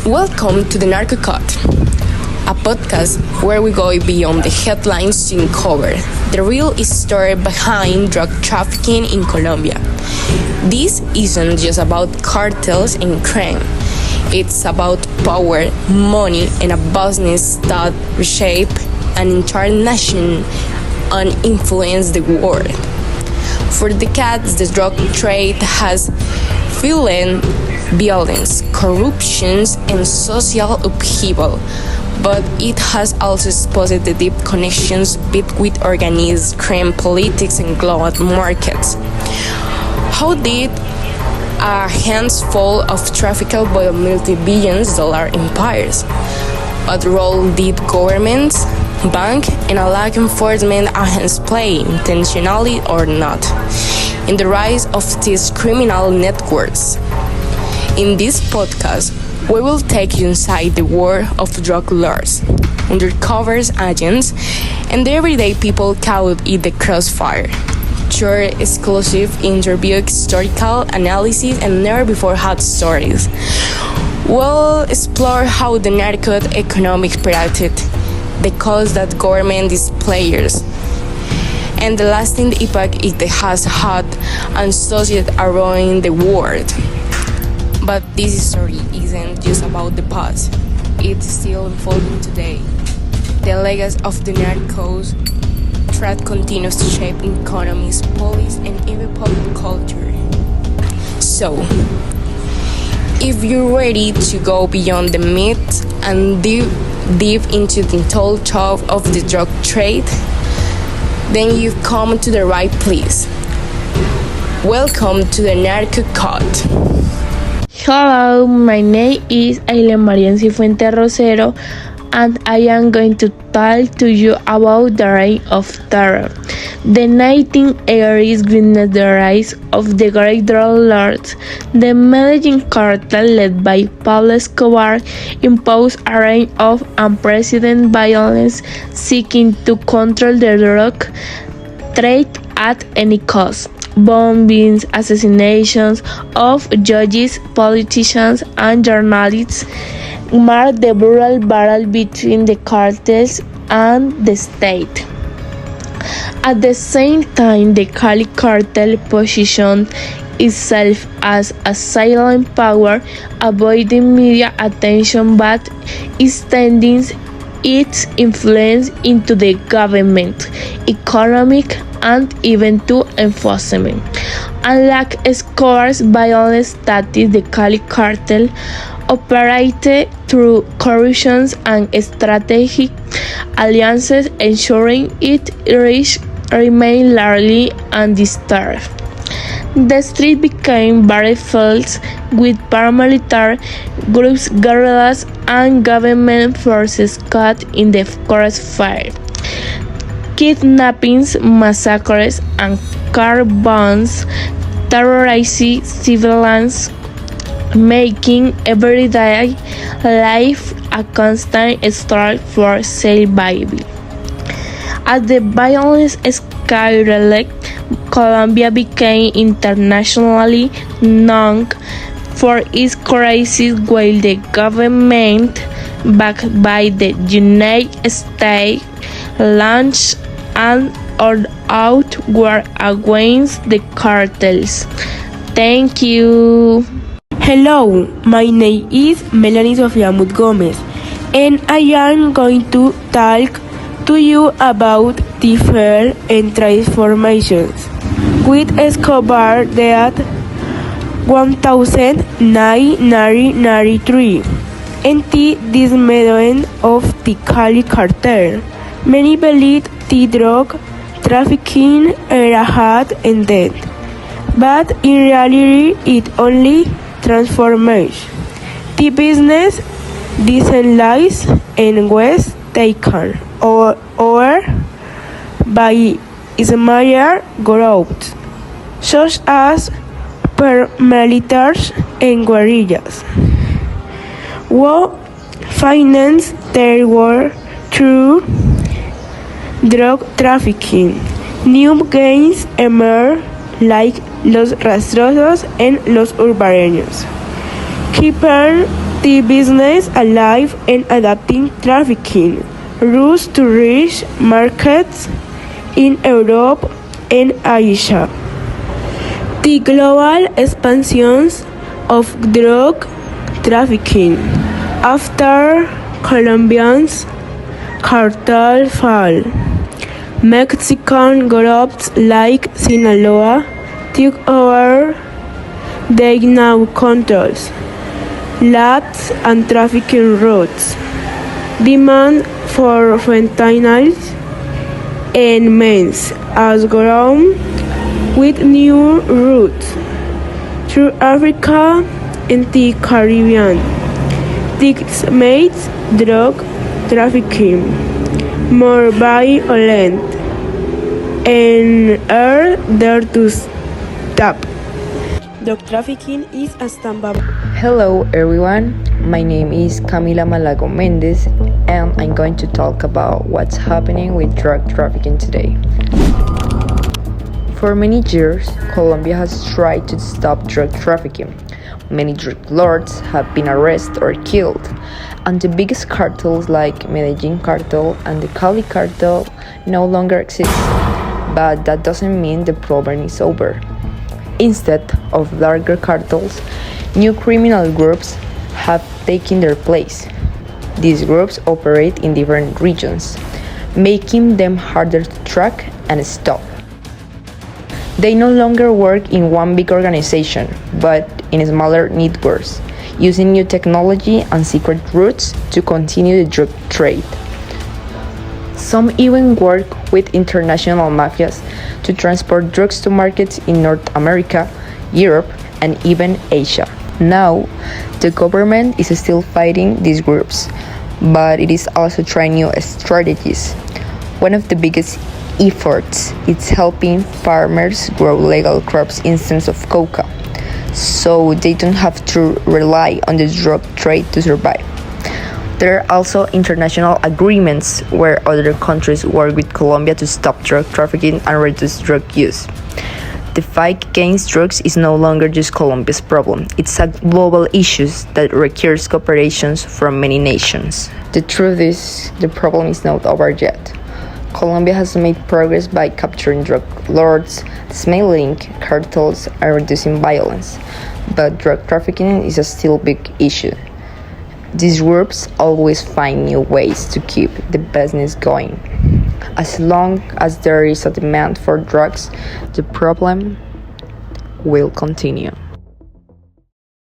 Welcome to the Narco, a podcast where we go beyond the headlines to uncover the real story behind drug trafficking in Colombia. This isn't just about cartels and crime. It's about power, money, and a business that reshape an entire nation and influence the world. For decades, the drug trade has fueled violence, corruption, and social upheaval, but it has also exposed the deep connections between organized crime, politics, and global markets. How did a handful of trafficked by multi-billion-dollar empires? What role did governments, banks, and law enforcement agents play, intentionally or not, in the rise of these criminal networks? In this podcast, we will take you inside the world of drug lords, undercover agents, and the everyday people caught in the crossfire. Through exclusive interview, historical analysis, and never-before-heard stories, we'll explore how the narco economic operated, the cost that government is players, and the lasting impact it has had on society around the world. But this story isn't just about the past. It's still unfolding today. The legacy of the narcos threat continues to shape economies, police, and even public culture. So, if you're ready to go beyond the myths and deep into the untold truth of the drug trade, then you've come to the right place. Welcome to the Narco Cut. Hello, my name is Cifuentes, and I am going to talk to you about the reign of terror. The 1980s witnessed the rise of the great drug lords. The Medellin cartel, led by Pablo Escobar, imposed a reign of unprecedented violence, seeking to control the drug trade at any cost. Bombings, assassinations of judges, politicians, and journalists marked the brutal battle between the cartels and the state. At the same time, the Cali cartel positioned itself as a silent power, avoiding media attention but extending its influence into the government, economic, and even to enforcement. Unlike Escobar's violent tactics, the Cali cartel operated through corruption and strategic alliances, ensuring its reach remained largely undisturbed. The street became battlefields with paramilitary groups, guerrillas, and government forces caught in the crossfire. Kidnappings, massacres, and car bombs terrorized civilians, making everyday life a constant struggle for survival. As the violence skyrocketed, Colombia became internationally known for its crisis, while the government, backed by the United States, launched an all-out war against the cartels. Thank you. Hello, my name is Melanie Sofia Amut Gomez, and I am going to talk to you about the fall and transformations with Escobar at 1993 and the dismantling of the Cali cartel. Many believed the drug trafficking era had ended, but in reality it only transformed. The business decentralized and was taken over by smaller groups, such as paramilitaries and guerrillas, who financed terror through drug trafficking. New gangs emerged like los rastrosos and los urbareños, keeping the business alive and adapting trafficking routes to reach markets in Europe and Asia. The global expansion of drug trafficking after Colombia's cartel fall. Mexican groups like Sinaloa took over. They now controls labs and trafficking routes. Demand for fentanyl and meth has grown with new routes through Africa and the Caribbean. This makes drug trafficking more violent and are there to stop. Drug trafficking is a standby. Hello everyone, my name is Camila Malagón Mendez and I'm going to talk about what's happening with drug trafficking today. For many years, Colombia has tried to stop drug trafficking. Many drug lords have been arrested or killed, and the biggest cartels like Medellin cartel and the Cali cartel no longer exist. But that doesn't mean the problem is over. Instead of larger cartels, new criminal groups have taken their place. These groups operate in different regions, making them harder to track and stop. They no longer work in one big organization, but in smaller networks, using new technology and secret routes to continue the drug trade. Some even work with international mafias to transport drugs to markets in North America, Europe, and even Asia. Now, the government is still fighting these groups, but it is also trying new strategies. One of the biggest efforts is helping farmers grow legal crops instead of coca, so they don't have to rely on the drug trade to survive. There are also international agreements where other countries work with Colombia to stop drug trafficking and reduce drug use. The fight against drugs is no longer just Colombia's problem. It's a global issue that requires cooperation from many nations. The truth is, the problem is not over yet. Colombia has made progress by capturing drug lords, smuggling cartels, and reducing violence. But drug trafficking is a still big issue. These groups always find new ways to keep the business going. As long as there is a demand for drugs, the problem will continue.